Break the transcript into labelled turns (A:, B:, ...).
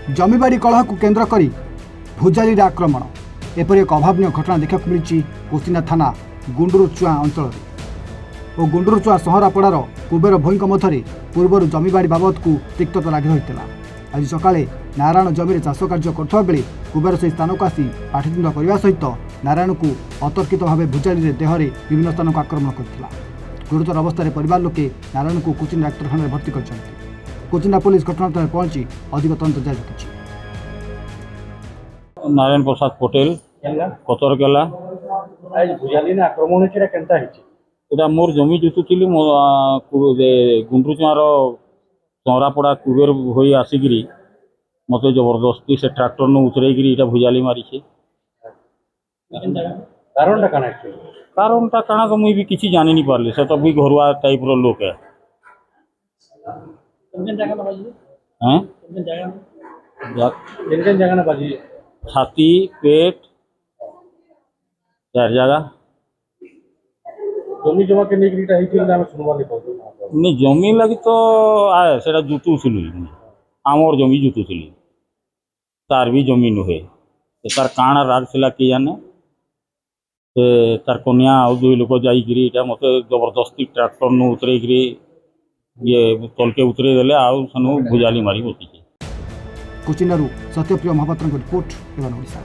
A: जमीबाड़ी कलह को केन्द्र कर भुजाली आक्रमण एपरी एक अभावन घटना देखा मिली कोसिना थाना गुंडुरुचुआ अंचल और गुंडुरुचुआ सहरापड़ार कुबेर भोई मध्य पूर्व जमीबाड़ी बाबद को तिक्तता लगी होता। आज सकाळे नारायण जमी चाष कार्य करुवा बेले कुबेर से स्थान को आसी पाठितुंड करने सहित नारायण को अतर्कित भाव भुजाली देहरे विभिन्न स्थान को आक्रमण करथिला। गुरुतर अवस्था परिवार लोके नारायण को कोचिन डाक्तखाना भर्ती कर कोचिना पुलिस घटनास्थल पहुंची अधिक तदंत जारी रखी।
B: नारायण प्रसाद पटेल कतरकेला
C: आज भुजाली ने आक्रमण होछि केनता हिछि
B: एटा मोर जमी जुतुली गुंडुचुआर चौरापड़ा कुबेर होई आसिकी मत जबरदस्ती से ट्रैक्टर न उतरेगी इटा भुजाली मारी कारणटा काना तो मुई भी किसी जानी नहीं पारली से तो भी घरुआ टाइप रो लोक है छाती पेट चार जगह
C: जमी जमा के निकरीटा हिछि ना सुनवा ले पाउ
B: नहीं जमी लगी तो आए सेटा जुतुली आमर जमी जुतुली तार भी जमी नुहे तार काण राग थिला कि जाने से तार कन्या आ दुई लोक जाइए मत जबरदस्ती ट्रैक्टर न उतरेगी ये तलके उतरे देले आउ सनु भुजाली मारी बसी।
A: कोचिनारू सत्यप्रिय महापात्र रिपोर्ट एवं ओडिशा।